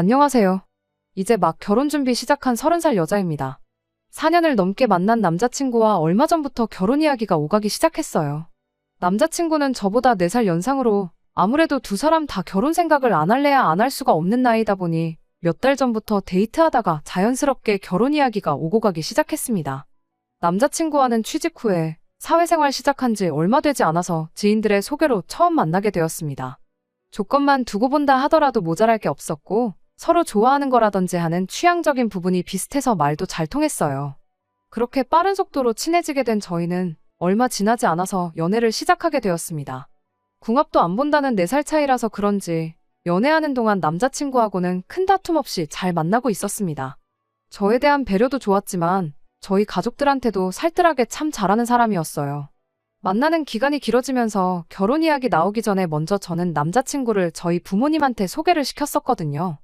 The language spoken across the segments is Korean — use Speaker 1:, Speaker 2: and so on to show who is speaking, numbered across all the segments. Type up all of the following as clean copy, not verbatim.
Speaker 1: 안녕하세요. 이제 막 결혼 준비 시작한 30살 여자입니다. 4년을 넘게 만난 남자친구와 얼마 전부터 결혼 이야기가 오가기 시작했어요. 남자친구는 저보다 4살 연상으로 아무래도 두 사람 다 결혼 생각을 안 할래야 안 할 수가 없는 나이다 보니 몇 달 전부터 데이트하다가 자연스럽게 결혼 이야기가 오고 가기 시작했습니다. 남자친구와는 취직 후에 사회생활 시작한 지 얼마 되지 않아서 지인들의 소개로 처음 만나게 되었습니다. 조건만 두고 본다 하더라도 모자랄 게 없었고 서로 좋아하는 거라든지 하는 취향적인 부분이 비슷해서 말도 잘 통했어요. 그렇게 빠른 속도로 친해지게 된 저희는 얼마 지나지 않아서 연애를 시작하게 되었습니다. 궁합도 안 본다는 4살 차이라서 그런지 연애하는 동안 남자친구하고는 큰 다툼 없이 잘 만나고 있었습니다. 저에 대한 배려도 좋았지만 저희 가족들한테도 살뜰하게 참 잘하는 사람이었어요. 만나는 기간이 길어지면서 결혼 이야기 나오기 전에 먼저 저는 남자친구를 저희 부모님한테 소개를 시켰었거든요.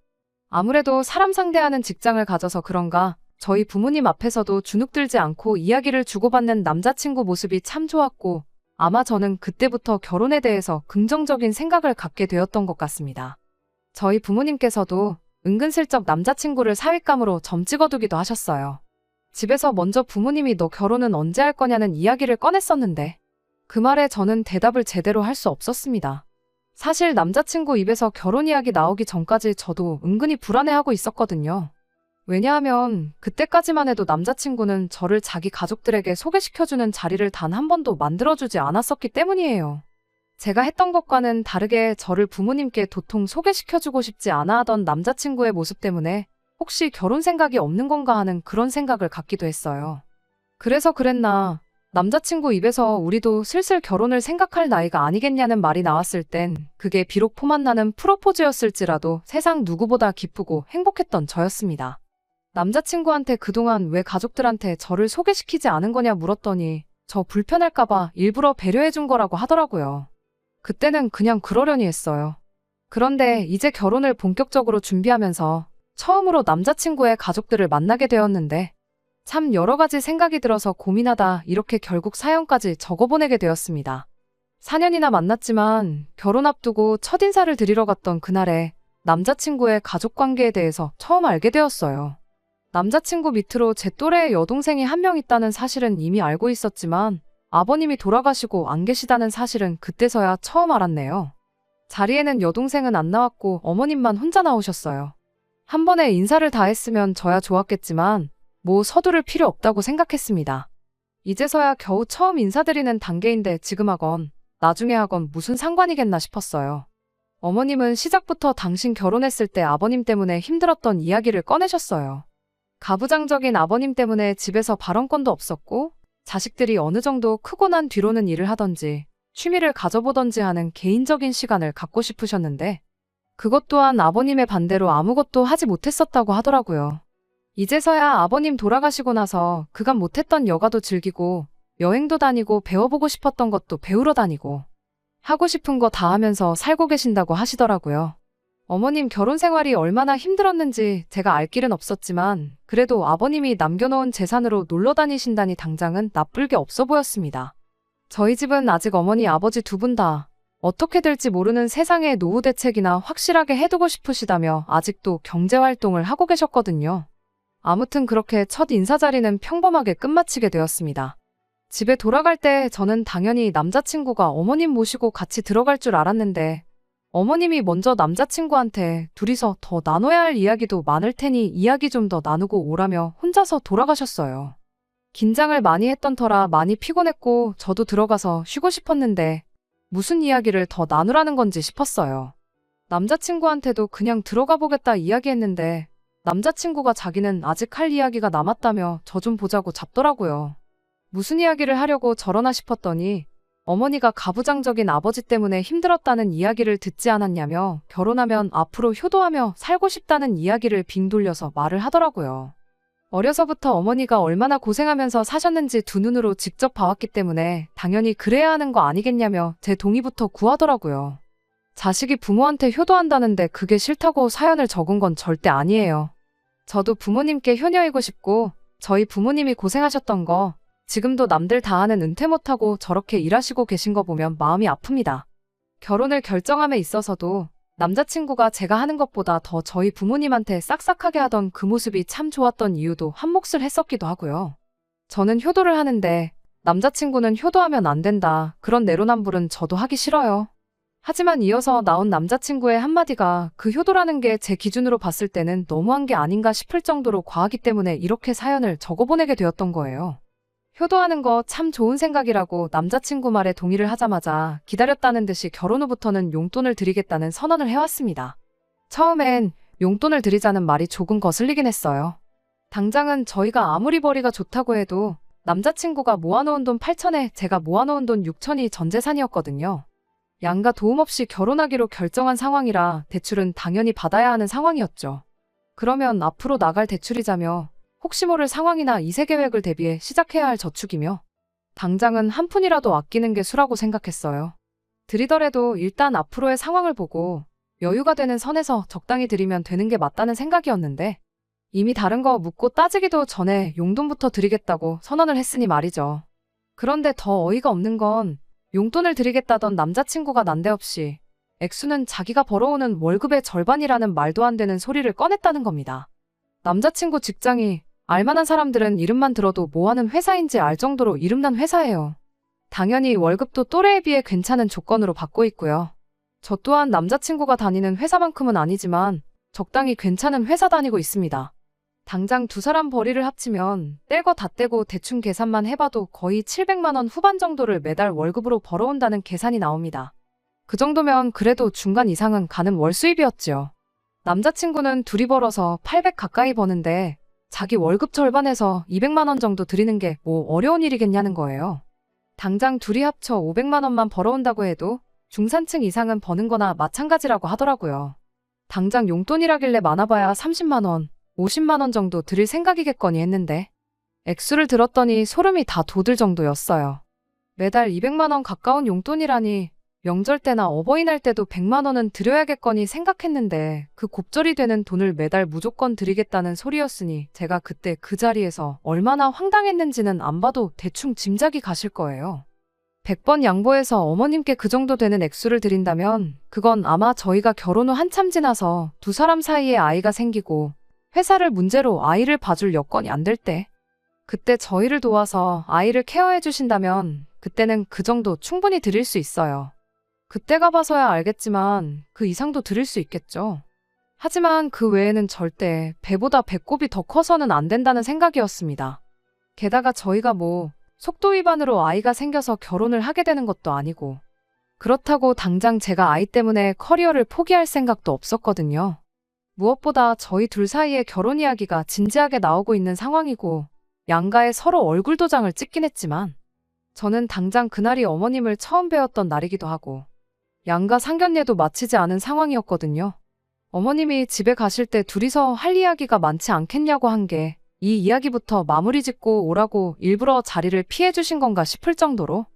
Speaker 1: 아무래도 사람 상대하는 직장을 가져서 그런가 저희 부모님 앞에서도 주눅들지 않고 이야기를 주고받는 남자친구 모습이 참 좋았고 아마 저는 그때부터 결혼에 대해서 긍정적인 생각을 갖게 되었던 것 같습니다. 저희 부모님께서도 은근슬쩍 남자친구를 사윗감으로 점 찍어두기도 하셨어요. 집에서 먼저 부모님이 너 결혼은 언제 할 거냐는 이야기를 꺼냈었는데 그 말에 저는 대답을 제대로 할 수 없었습니다. 사실 남자친구 입에서 결혼 이야기 나오기 전까지 저도 은근히 불안해하고 있었거든요. 왜냐하면 그때까지만 해도 남자친구는 저를 자기 가족들에게 소개시켜주는 자리를 단 한 번도 만들어주지 않았었기 때문이에요. 제가 했던 것과는 다르게 저를 부모님께 도통 소개시켜주고 싶지 않아 하던 남자친구의 모습 때문에 혹시 결혼 생각이 없는 건가 하는 그런 생각을 갖기도 했어요. 그래서 그랬나 남자친구 입에서 우리도 슬슬 결혼을 생각할 나이가 아니겠냐는 말이 나왔을 땐 그게 비록 포만 나는 프로포즈였을지라도 세상 누구보다 기쁘고 행복했던 저였습니다. 남자친구한테 그동안 왜 가족들한테 저를 소개시키지 않은 거냐 물었더니 저 불편할까봐 일부러 배려해준 거라고 하더라고요. 그때는 그냥 그러려니 했어요. 그런데 이제 결혼을 본격적으로 준비하면서 처음으로 남자친구의 가족들을 만나게 되었는데 참 여러 가지 생각이 들어서 고민하다 이렇게 결국 사연까지 적어보내게 되었습니다. 4년이나 만났지만 결혼 앞두고 첫인사를 드리러 갔던 그날에 남자친구의 가족관계에 대해서 처음 알게 되었어요. 남자친구 밑으로 제 또래의 여동생이 한 명 있다는 사실은 이미 알고 있었지만 아버님이 돌아가시고 안 계시다는 사실은 그때서야 처음 알았네요. 자리에는 여동생은 안 나왔고 어머님만 혼자 나오셨어요. 한 번에 인사를 다 했으면 저야 좋았겠지만 뭐 서두를 필요 없다고 생각했습니다. 이제서야 겨우 처음 인사드리는 단계인데 지금 하건 나중에 하건 무슨 상관이겠나 싶었어요. 어머님은 시작부터 당신 결혼했을 때 아버님 때문에 힘들었던 이야기를 꺼내셨어요. 가부장적인 아버님 때문에 집에서 발언권도 없었고 자식들이 어느 정도 크고 난 뒤로는 일을 하던지 취미를 가져보던지 하는 개인적인 시간을 갖고 싶으셨는데 그것 또한 아버님의 반대로 아무것도 하지 못했었다고 하더라고요. 이제서야 아버님 돌아가시고 나서 그간 못했던 여가도 즐기고 여행도 다니고 배워보고 싶었던 것도 배우러 다니고 하고 싶은 거 다 하면서 살고 계신다고 하시더라고요. 어머님 결혼 생활이 얼마나 힘들었는지 제가 알 길은 없었지만 그래도 아버님이 남겨놓은 재산으로 놀러 다니신다니 당장은 나쁠 게 없어 보였습니다. 저희 집은 아직 어머니 아버지 두 분 다 어떻게 될지 모르는 세상의 노후 대책이나 확실하게 해두고 싶으시다며 아직도 경제활동을 하고 계셨거든요. 아무튼 그렇게 첫 인사 자리는 평범하게 끝마치게 되었습니다. 집에 돌아갈 때 저는 당연히 남자친구가 어머님 모시고 같이 들어갈 줄 알았는데 어머님이 먼저 남자친구한테 둘이서 더 나눠야 할 이야기도 많을 테니 이야기 좀 더 나누고 오라며 혼자서 돌아가셨어요. 긴장을 많이 했던 터라 많이 피곤했고 저도 들어가서 쉬고 싶었는데 무슨 이야기를 더 나누라는 건지 싶었어요. 남자친구한테도 그냥 들어가 보겠다 이야기했는데 남자친구가 자기는 아직 할 이야기가 남았다며 저 좀 보자고 잡더라고요. 무슨 이야기를 하려고 저러나 싶었더니 어머니가 가부장적인 아버지 때문에 힘들었다는 이야기를 듣지 않았냐며 결혼하면 앞으로 효도하며 살고 싶다는 이야기를 빙 돌려서 말을 하더라고요. 어려서부터 어머니가 얼마나 고생하면서 사셨는지 두 눈으로 직접 봐왔기 때문에 당연히 그래야 하는 거 아니겠냐며 제 동의부터 구하더라고요. 자식이 부모한테 효도한다는데 그게 싫다고 사연을 적은 건 절대 아니에요. 저도 부모님께 효녀이고 싶고 저희 부모님이 고생하셨던 거 지금도 남들 다 하는 은퇴 못하고 저렇게 일하시고 계신 거 보면 마음이 아픕니다. 결혼을 결정함에 있어서도 남자친구가 제가 하는 것보다 더 저희 부모님한테 싹싹하게 하던 그 모습이 참 좋았던 이유도 한몫을 했었기도 하고요. 저는 효도를 하는데 남자친구는 효도하면 안 된다. 그런 내로남불은 저도 하기 싫어요. 하지만 이어서 나온 남자친구의 한마디가 그 효도라는 게 제 기준으로 봤을 때는 너무한 게 아닌가 싶을 정도로 과하기 때문에 이렇게 사연을 적어보내게 되었던 거예요. 효도하는 거 참 좋은 생각이라고 남자친구 말에 동의를 하자마자 기다렸다는 듯이 결혼 후부터는 용돈을 드리겠다는 선언을 해왔습니다. 처음엔 용돈을 드리자는 말이 조금 거슬리긴 했어요. 당장은 저희가 아무리 벌이가 좋다고 해도 남자친구가 모아놓은 돈 8천에 제가 모아놓은 돈 6천이 전 재산이었거든요. 양가 도움 없이 결혼하기로 결정한 상황이라 대출은 당연히 받아야 하는 상황이었죠. 그러면 앞으로 나갈 대출이자며 혹시 모를 상황이나 이세 계획을 대비해 시작해야 할 저축이며 당장은 한 푼이라도 아끼는 게 수라고 생각했어요. 드리더라도 일단 앞으로의 상황을 보고 여유가 되는 선에서 적당히 드리면 되는 게 맞다는 생각이었는데 이미 다른 거 묻고 따지기도 전에 용돈부터 드리겠다고 선언을 했으니 말이죠. 그런데 더 어이가 없는 건 용돈을 드리겠다던 남자친구가 난데없이 액수는 자기가 벌어오는 월급의 절반이라는 말도 안 되는 소리를 꺼냈다는 겁니다. 남자친구 직장이 알만한 사람들은 이름만 들어도 뭐하는 회사인지 알 정도로 이름난 회사예요. 당연히 월급도 또래에 비해 괜찮은 조건으로 받고 있고요. 저 또한 남자친구가 다니는 회사만큼은 아니지만 적당히 괜찮은 회사 다니고 있습니다. 당장 두 사람 벌이를 합치면 뗄 거 다 떼고 대충 계산만 해봐도 거의 700만 원 후반 정도를 매달 월급으로 벌어온다는 계산이 나옵니다. 그 정도면 그래도 중간 이상은 가는 월 수입이었지요. 남자친구는 둘이 벌어서 800 가까이 버는데 자기 월급 절반에서 200만 원 정도 드리는 게 뭐 어려운 일이겠냐는 거예요. 당장 둘이 합쳐 500만 원만 벌어온다고 해도 중산층 이상은 버는 거나 마찬가지라고 하더라고요. 당장 용돈이라길래 많아봐야 30만 원, 50만 원 정도 드릴 생각이겠거니 했는데 액수를 들었더니 소름이 다 돋을 정도였어요. 매달 200만 원 가까운 용돈이라니 명절 때나 어버이날 때도 100만 원은 드려야겠거니 생각했는데 그 곱절이 되는 돈을 매달 무조건 드리겠다는 소리였으니 제가 그때 그 자리에서 얼마나 황당했는지는 안 봐도 대충 짐작이 가실 거예요. 100번 양보해서 어머님께 그 정도 되는 액수를 드린다면 그건 아마 저희가 결혼 후 한참 지나서 두 사람 사이에 아이가 생기고 회사를 문제로 아이를 봐줄 여건이 안 될 때 그때 저희를 도와서 아이를 케어해 주신다면 그때는 그 정도 충분히 드릴 수 있어요. 그때 가봐서야 알겠지만 그 이상도 드릴 수 있겠죠. 하지만 그 외에는 절대 배보다 배꼽이 더 커서는 안 된다는 생각이었습니다. 게다가 저희가 뭐 속도 위반으로 아이가 생겨서 결혼을 하게 되는 것도 아니고 그렇다고 당장 제가 아이 때문에 커리어를 포기할 생각도 없었거든요. 무엇보다 저희 둘 사이에 결혼 이야기가 진지하게 나오고 있는 상황이고 양가에 서로 얼굴 도장을 찍긴 했지만 저는 당장 그날이 어머님을 처음 뵈었던 날이기도 하고 양가 상견례도 마치지 않은 상황이었거든요. 어머님이 집에 가실 때 둘이서 할 이야기가 많지 않겠냐고 한 게 이 이야기부터 마무리 짓고 오라고 일부러 자리를 피해 주신 건가 싶을 정도로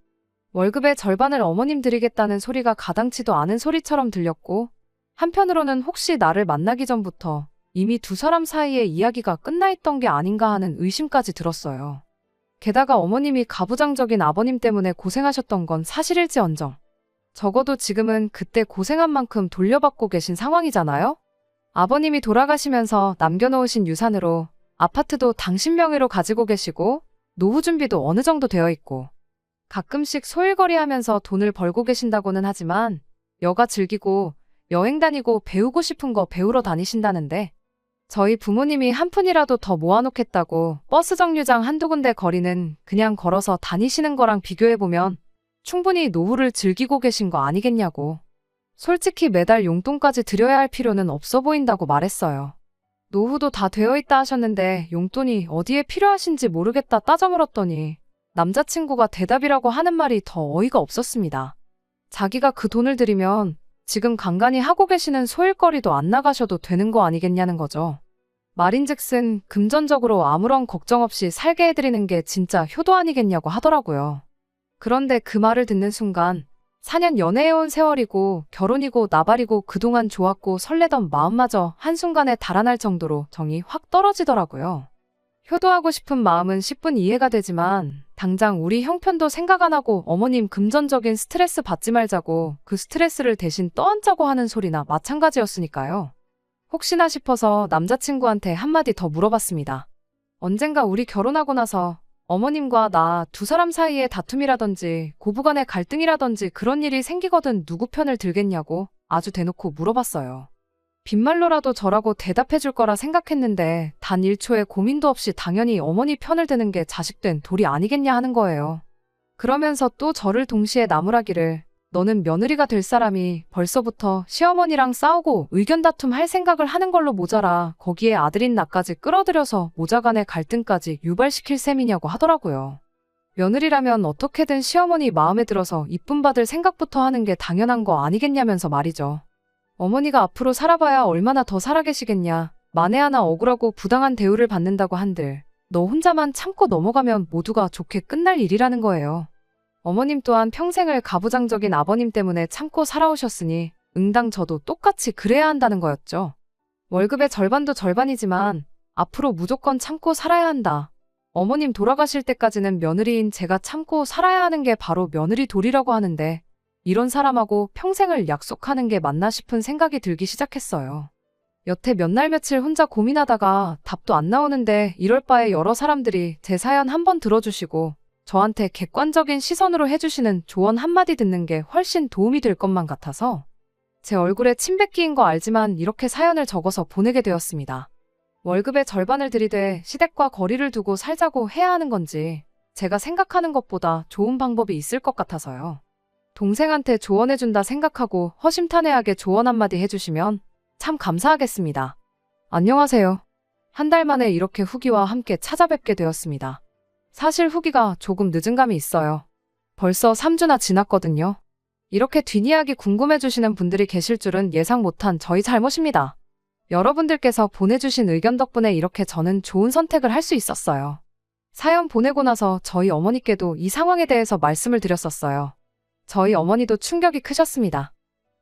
Speaker 1: 월급의 절반을 어머님 드리겠다는 소리가 가당치도 않은 소리처럼 들렸고 한편으로는 혹시 나를 만나기 전부터 이미 두 사람 사이에 이야기가 끝나 있던 게 아닌가 하는 의심까지 들었어요. 게다가 어머님이 가부장적인 아버님 때문에 고생하셨던 건 사실일지언정 적어도 지금은 그때 고생한 만큼 돌려받고 계신 상황이잖아요? 아버님이 돌아가시면서 남겨놓으신 유산으로 아파트도 당신 명의로 가지고 계시고 노후 준비도 어느 정도 되어 있고 가끔씩 소일거리 하면서 돈을 벌고 계신다고는 하지만 여가 즐기고 여행 다니고 배우고 싶은 거 배우러 다니신다는데 저희 부모님이 한 푼이라도 더 모아놓겠다고 버스 정류장 한두 군데 거리는 그냥 걸어서 다니시는 거랑 비교해보면 충분히 노후를 즐기고 계신 거 아니겠냐고. 솔직히 매달 용돈까지 드려야 할 필요는 없어 보인다고 말했어요. 노후도 다 되어 있다 하셨는데 용돈이 어디에 필요하신지 모르겠다 따져 물었더니 남자친구가 대답이라고 하는 말이 더 어이가 없었습니다. 자기가 그 돈을 드리면 지금 간간히 하고 계시는 소일거리도 안 나가셔도 되는 거 아니겠냐는 거죠. 말인즉슨 금전적으로 아무런 걱정 없이 살게 해드리는 게 진짜 효도 아니겠냐고 하더라고요. 그런데 그 말을 듣는 순간 4년 연애해온 세월이고 결혼이고 나발이고 그동안 좋았고 설레던 마음마저 한순간에 달아날 정도로 정이 확 떨어지더라고요. 효도하고 싶은 마음은 10분 이해가 되지만 당장 우리 형편도 생각 안 하고 어머님 금전적인 스트레스 받지 말자고 그 스트레스를 대신 떠안자고 하는 소리나 마찬가지였으니까요. 혹시나 싶어서 남자친구한테 한마디 더 물어봤습니다. 언젠가 우리 결혼하고 나서 어머님과 나 두 사람 사이에 다툼이라든지 고부간의 갈등이라든지 그런 일이 생기거든 누구 편을 들겠냐고 아주 대놓고 물어봤어요. 빈말로라도 저라고 대답해 줄 거라 생각했는데 단 1초의 고민도 없이 당연히 어머니 편을 드는 게 자식된 도리 아니겠냐 하는 거예요. 그러면서 또 저를 동시에 나무라기를 너는 며느리가 될 사람이 벌써부터 시어머니랑 싸우고 의견 다툼 할 생각을 하는 걸로 모자라 거기에 아들인 나까지 끌어들여서 모자간의 갈등까지 유발시킬 셈이냐고 하더라고요. 며느리라면 어떻게든 시어머니 마음에 들어서 이쁨 받을 생각부터 하는 게 당연한 거 아니겠냐면서 말이죠. 어머니가 앞으로 살아봐야 얼마나 더 살아계시겠냐. 만에 하나 억울하고 부당한 대우를 받는다고 한들 너 혼자만 참고 넘어가면 모두가 좋게 끝날 일이라는 거예요. 어머님 또한 평생을 가부장적인 아버님 때문에 참고 살아오셨으니 응당 저도 똑같이 그래야 한다는 거였죠. 월급의 절반도 절반이지만 앞으로 무조건 참고 살아야 한다. 어머님 돌아가실 때까지는 며느리인 제가 참고 살아야 하는 게 바로 며느리 도리라고 하는데 이런 사람하고 평생을 약속하는 게 맞나 싶은 생각이 들기 시작했어요. 여태 몇 날 며칠 혼자 고민하다가 답도 안 나오는데 이럴 바에 여러 사람들이 제 사연 한번 들어주시고 저한테 객관적인 시선으로 해주시는 조언 한마디 듣는 게 훨씬 도움이 될 것만 같아서 제 얼굴에 침 뱉기인 거 알지만 이렇게 사연을 적어서 보내게 되었습니다. 월급의 절반을 들이대 시댁과 거리를 두고 살자고 해야 하는 건지 제가 생각하는 것보다 좋은 방법이 있을 것 같아서요. 동생한테 조언해준다 생각하고 허심탄회하게 조언 한마디 해주시면 참 감사하겠습니다. 안녕하세요. 한 달 만에 이렇게 후기와 함께 찾아뵙게 되었습니다. 사실 후기가 조금 늦은 감이 있어요. 벌써 3주나 지났거든요. 이렇게 뒷이야기 궁금해주시는 분들이 계실 줄은 예상 못한 저희 잘못입니다. 여러분들께서 보내주신 의견 덕분에 이렇게 저는 좋은 선택을 할 수 있었어요. 사연 보내고 나서 저희 어머니께도 이 상황에 대해서 말씀을 드렸었어요. 저희 어머니도 충격이 크셨습니다.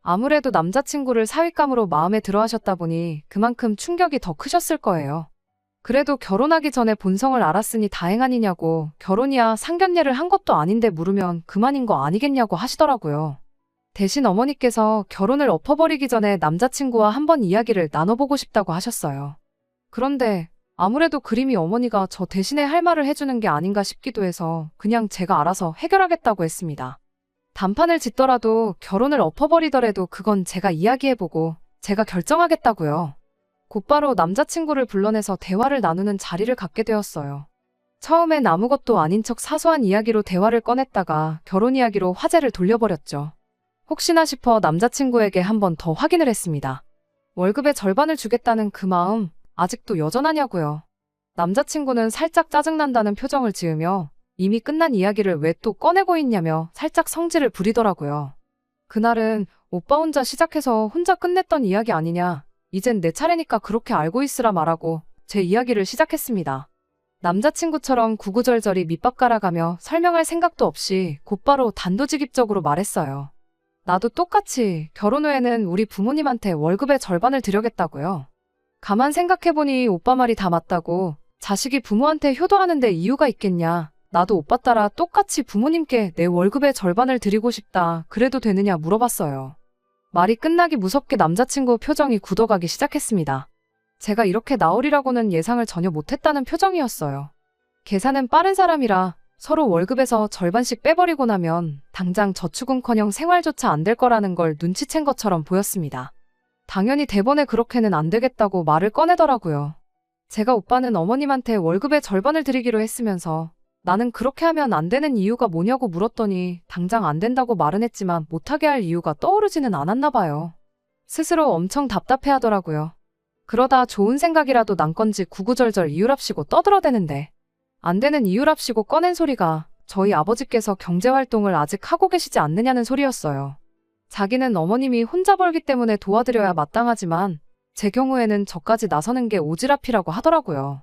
Speaker 1: 아무래도 남자친구를 사윗감으로 마음에 들어 하셨다 보니 그만큼 충격이 더 크셨을 거예요. 그래도 결혼하기 전에 본성을 알았으니 다행 아니냐고 결혼이야 상견례를 한 것도 아닌데 물으면 그만인 거 아니겠냐고 하시더라고요. 대신 어머니께서 결혼을 엎어버리기 전에 남자친구와 한번 이야기를 나눠보고 싶다고 하셨어요. 그런데 아무래도 그림이 어머니가 저 대신에 할 말을 해주는 게 아닌가 싶기도 해서 그냥 제가 알아서 해결하겠다고 했습니다. 단판을 짓더라도 결혼을 엎어버리더라도 그건 제가 이야기해보고 제가 결정하겠다고요. 곧바로 남자친구를 불러내서 대화를 나누는 자리를 갖게 되었어요. 처음엔 아무것도 아닌 척 사소한 이야기로 대화를 꺼냈다가 결혼 이야기로 화제를 돌려버렸죠. 혹시나 싶어 남자친구에게 한 번 더 확인을 했습니다. 월급의 절반을 주겠다는 그 마음 아직도 여전하냐고요. 남자친구는 살짝 짜증난다는 표정을 지으며 이미 끝난 이야기를 왜 또 꺼내고 있냐며 살짝 성질을 부리더라고요. 그날은 오빠 혼자 시작해서 혼자 끝냈던 이야기 아니냐. 이젠 내 차례니까 그렇게 알고 있으라 말하고 제 이야기를 시작했습니다. 남자친구처럼 구구절절히 밑밥 깔아가며 설명할 생각도 없이 곧바로 단도직입적으로 말했어요. 나도 똑같이 결혼 후에는 우리 부모님한테 월급의 절반을 드려겠다고요. 가만 생각해보니 오빠 말이 다 맞다고. 자식이 부모한테 효도하는데 이유가 있겠냐. 나도 오빠 따라 똑같이 부모님께 내 월급의 절반을 드리고 싶다. 그래도 되느냐 물어봤어요. 말이 끝나기 무섭게 남자친구 표정이 굳어가기 시작했습니다. 제가 이렇게 나오리라고는 예상을 전혀 못했다는 표정이었어요. 계산은 빠른 사람이라 서로 월급에서 절반씩 빼버리고 나면 당장 저축은커녕 생활조차 안 될 거라는 걸 눈치챈 것처럼 보였습니다. 당연히 대번에 그렇게는 안 되겠다고 말을 꺼내더라고요. 제가 오빠는 어머님한테 월급의 절반을 드리기로 했으면서 나는 그렇게 하면 안 되는 이유가 뭐냐고 물었더니 당장 안 된다고 말은 했지만 못하게 할 이유가 떠오르지는 않았나 봐요. 스스로 엄청 답답해하더라고요. 그러다 좋은 생각이라도 난 건지 구구절절 이유랍시고 떠들어대는데 안 되는 이유랍시고 꺼낸 소리가 저희 아버지께서 경제활동을 아직 하고 계시지 않느냐는 소리였어요. 자기는 어머님이 혼자 벌기 때문에 도와드려야 마땅하지만 제 경우에는 저까지 나서는 게 오지랖이라고 하더라고요.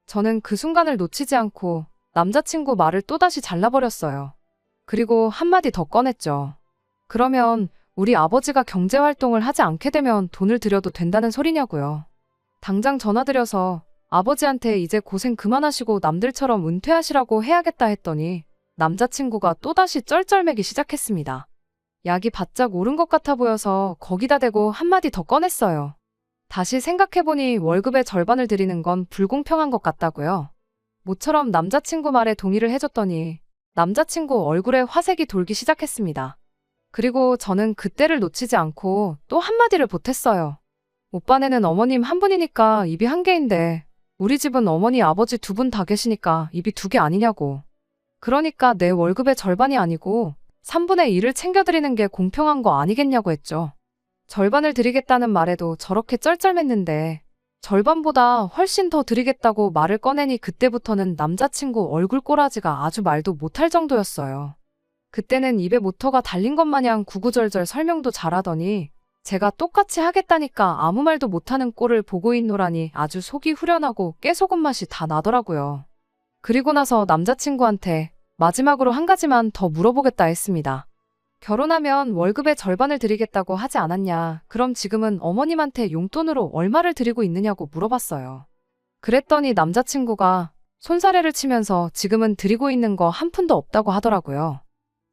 Speaker 1: 저는 그 순간을 놓치지 않고 남자친구 말을 또다시 잘라버렸어요. 그리고 한마디 더 꺼냈죠. 그러면 우리 아버지가 경제활동을 하지 않게 되면 돈을 드려도 된다는 소리냐고요. 당장 전화드려서 아버지한테 이제 고생 그만하시고 남들처럼 은퇴하시라고 해야겠다 했더니 남자친구가 또다시 쩔쩔매기 시작했습니다. 약이 바짝 오른 것 같아 보여서 거기다 대고 한마디 더 꺼냈어요. 다시 생각해보니 월급의 절반을 드리는 건 불공평한 것 같다고요. 모처럼 남자친구 말에 동의를 해줬더니 남자친구 얼굴에 화색이 돌기 시작했습니다. 그리고 저는 그때를 놓치지 않고 또 한마디를 보탰어요. 오빠네는 어머님 한 분이니까 입이 한 개인데 우리 집은 어머니 아버지 두 분 다 계시니까 입이 두 개 아니냐고. 그러니까 내 월급의 절반이 아니고 3분의 1을 챙겨드리는 게 공평한 거 아니겠냐고 했죠. 절반을 드리겠다는 말에도 저렇게 쩔쩔맸는데 절반보다 훨씬 더 드리겠다고 말을 꺼내니 그때부터는 남자친구 얼굴 꼬라지가 아주 말도 못할 정도였어요. 그때는 입에 모터가 달린 것 마냥 구구절절 설명도 잘하더니 제가 똑같이 하겠다니까 아무 말도 못하는 꼴을 보고 있노라니 아주 속이 후련하고 깨소금 맛이 다 나더라고요. 그리고 나서 남자친구한테 마지막으로 한 가지만 더 물어보겠다 했습니다. 결혼하면 월급의 절반을 드리겠다고 하지 않았냐? 그럼 지금은 어머님한테 용돈으로 얼마를 드리고 있느냐고 물어봤어요. 그랬더니 남자친구가 손사래를 치면서 지금은 드리고 있는 거 한 푼도 없다고 하더라고요.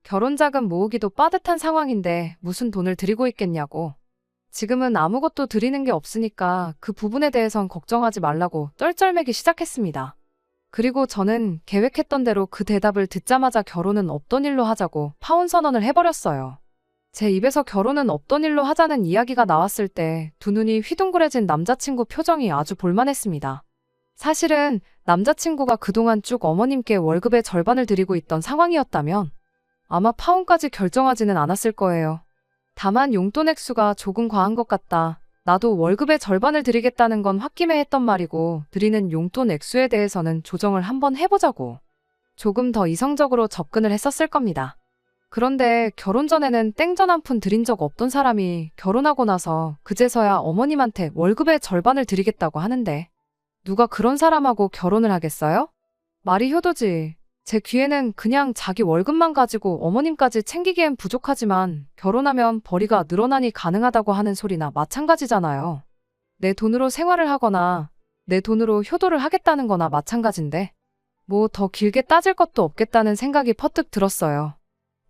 Speaker 1: 결혼자금 모으기도 빠듯한 상황인데 무슨 돈을 드리고 있겠냐고. 지금은 아무것도 드리는 게 없으니까 그 부분에 대해선 걱정하지 말라고 쩔쩔매기 시작했습니다. 그리고 저는 계획했던 대로 그 대답을 듣자마자 결혼은 없던 일로 하자고 파혼 선언을 해버렸어요. 제 입에서 결혼은 없던 일로 하자는 이야기가 나왔을 때 두 눈이 휘둥그레진 남자친구 표정이 아주 볼만했습니다. 사실은 남자친구가 그동안 쭉 어머님께 월급의 절반을 드리고 있던 상황이었다면 아마 파혼까지 결정하지는 않았을 거예요. 다만 용돈 액수가 조금 과한 것 같다. 나도 월급의 절반을 드리겠다는 건 홧김에 했던 말이고 드리는 용돈 액수에 대해서는 조정을 한번 해보자고 조금 더 이성적으로 접근을 했었을 겁니다. 그런데 결혼 전에는 땡전 한 푼 드린 적 없던 사람이 결혼하고 나서 그제서야 어머님한테 월급의 절반을 드리겠다고 하는데 누가 그런 사람하고 결혼을 하겠어요? 말이 효도지. 제 귀에는 그냥 자기 월급만 가지고 어머님까지 챙기기엔 부족하지만 결혼하면 벌이가 늘어나니 가능하다고 하는 소리나 마찬가지잖아요. 내 돈으로 생활을 하거나 내 돈으로 효도를 하겠다는 거나 마찬가지인데 뭐 더 길게 따질 것도 없겠다는 생각이 퍼뜩 들었어요.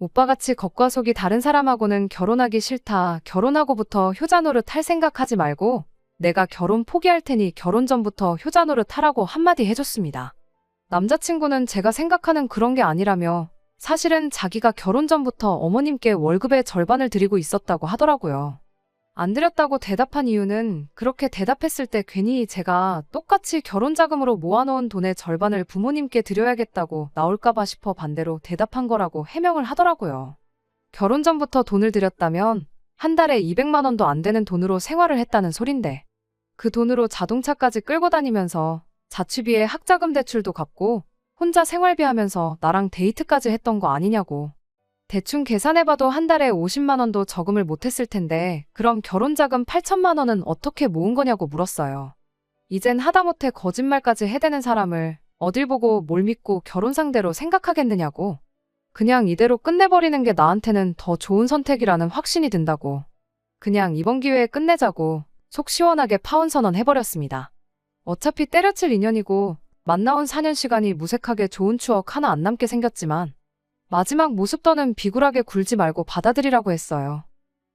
Speaker 1: 오빠같이 겉과 속이 다른 사람하고는 결혼하기 싫다. 결혼하고부터 효자 노릇 할 생각하지 말고 내가 결혼 포기할 테니 결혼 전부터 효자 노릇 하라고 한마디 해줬습니다. 남자친구는 제가 생각하는 그런 게 아니라며 사실은 자기가 결혼 전부터 어머님께 월급의 절반을 드리고 있었다고 하더라고요. 안 드렸다고 대답한 이유는 그렇게 대답했을 때 괜히 제가 똑같이 결혼 자금으로 모아놓은 돈의 절반을 부모님께 드려야겠다고 나올까봐 싶어 반대로 대답한 거라고 해명을 하더라고요. 결혼 전부터 돈을 드렸다면 한 달에 200만 원도 안 되는 돈으로 생활을 했다는 소린데 그 돈으로 자동차까지 끌고 다니면서 자취비에 학자금 대출도 갚고 혼자 생활비 하면서 나랑 데이트까지 했던 거 아니냐고. 대충 계산해봐도 한 달에 50만 원도 저금을 못했을 텐데 그럼 결혼자금 8천만 원은 어떻게 모은 거냐고 물었어요. 이젠 하다못해 거짓말까지 해대는 사람을 어딜 보고 뭘 믿고 결혼 상대로 생각하겠느냐고. 그냥 이대로 끝내버리는 게 나한테는 더 좋은 선택이라는 확신이 든다고. 그냥 이번 기회에 끝내자고 속 시원하게 파혼 선언해버렸습니다. 어차피 때려칠 인연이고 만나온 4년 시간이 무색하게 좋은 추억 하나 안 남게 생겼지만 마지막 모습더는 비굴하게 굴지 말고 받아들이라고 했어요.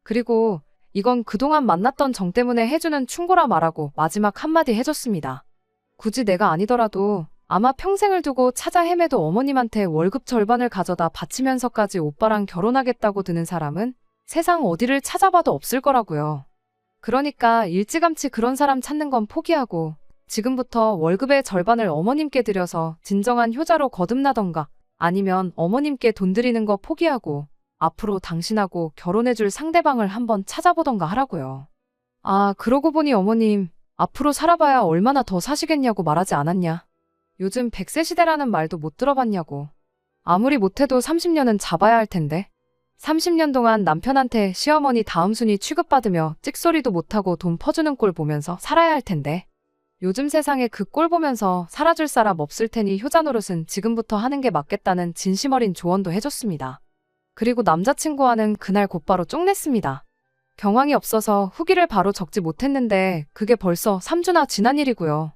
Speaker 1: 그리고 이건 그동안 만났던 정 때문에 해주는 충고라 말하고 마지막 한마디 해줬습니다. 굳이 내가 아니더라도 아마 평생을 두고 찾아 헤매도 어머님한테 월급 절반을 가져다 바치면서까지 오빠랑 결혼하겠다고 드는 사람은 세상 어디를 찾아봐도 없을 거라고요. 그러니까 일찌감치 그런 사람 찾는 건 포기하고 지금부터 월급의 절반을 어머님께 드려서 진정한 효자로 거듭나던가 아니면 어머님께 돈 드리는 거 포기하고 앞으로 당신하고 결혼해줄 상대방을 한번 찾아보던가 하라고요. 아, 그러고 보니 어머님 앞으로 살아봐야 얼마나 더 사시겠냐고 말하지 않았냐. 요즘 100세 시대라는 말도 못 들어봤냐고. 아무리 못해도 30년은 잡아야 할 텐데. 30년 동안 남편한테 시어머니 다음 순위 취급받으며 찍소리도 못하고 돈 퍼주는 꼴 보면서 살아야 할 텐데. 요즘 세상에 그 꼴 보면서 살아줄 사람 없을 테니 효자 노릇은 지금부터 하는 게 맞겠다는 진심 어린 조언도 해줬습니다. 그리고 남자친구와는 그날 곧바로 쪽냈습니다. 경황이 없어서 후기를 바로 적지 못했는데 그게 벌써 3주나 지난 일이고요.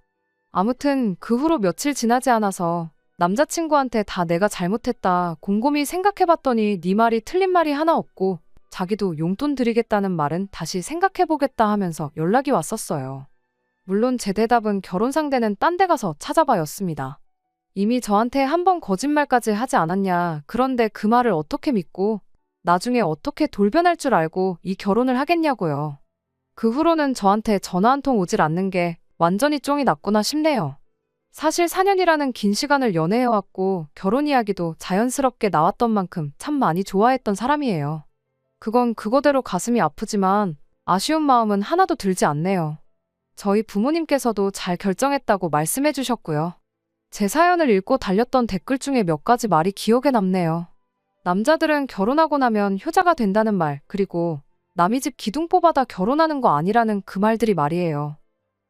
Speaker 1: 아무튼 그 후로 며칠 지나지 않아서 남자친구한테 다 내가 잘못했다 곰곰이 생각해봤더니 네 말이 틀린 말이 하나 없고 자기도 용돈 드리겠다는 말은 다시 생각해보겠다 하면서 연락이 왔었어요. 물론 제 대답은 결혼 상대는 딴 데 가서 찾아봐였습니다. 이미 저한테 한 번 거짓말까지 하지 않았냐. 그런데 그 말을 어떻게 믿고 나중에 어떻게 돌변할 줄 알고 이 결혼을 하겠냐고요. 그 후로는 저한테 전화 한 통 오질 않는 게 완전히 쫑이 났구나 싶네요. 사실 4년이라는 긴 시간을 연애해왔고 결혼 이야기도 자연스럽게 나왔던 만큼 참 많이 좋아했던 사람이에요. 그건 그거대로 가슴이 아프지만 아쉬운 마음은 하나도 들지 않네요. 저희 부모님께서도 잘 결정했다고 말씀해 주셨고요. 제 사연을 읽고 달렸던 댓글 중에 몇 가지 말이 기억에 남네요. 남자들은 결혼하고 나면 효자가 된다는 말, 그리고 남의 집 기둥 뽑아다 결혼하는 거 아니라는 그 말들이 말이에요.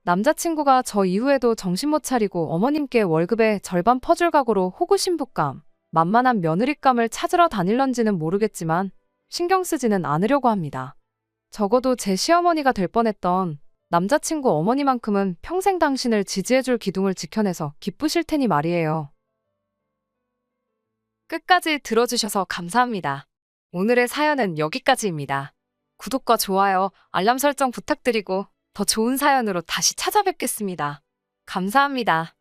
Speaker 1: 남자친구가 저 이후에도 정신 못 차리고 어머님께 월급의 절반 퍼줄 각오로 호구신부감, 만만한 며느리감을 찾으러 다닐런지는 모르겠지만 신경 쓰지는 않으려고 합니다. 적어도 제 시어머니가 될 뻔했던 남자친구 어머니만큼은 평생 당신을 지지해줄 기둥을 지켜내서 기쁘실 테니 말이에요. 끝까지 들어주셔서 감사합니다. 오늘의 사연은 여기까지입니다. 구독과 좋아요, 알람 설정 부탁드리고 더 좋은 사연으로 다시 찾아뵙겠습니다. 감사합니다.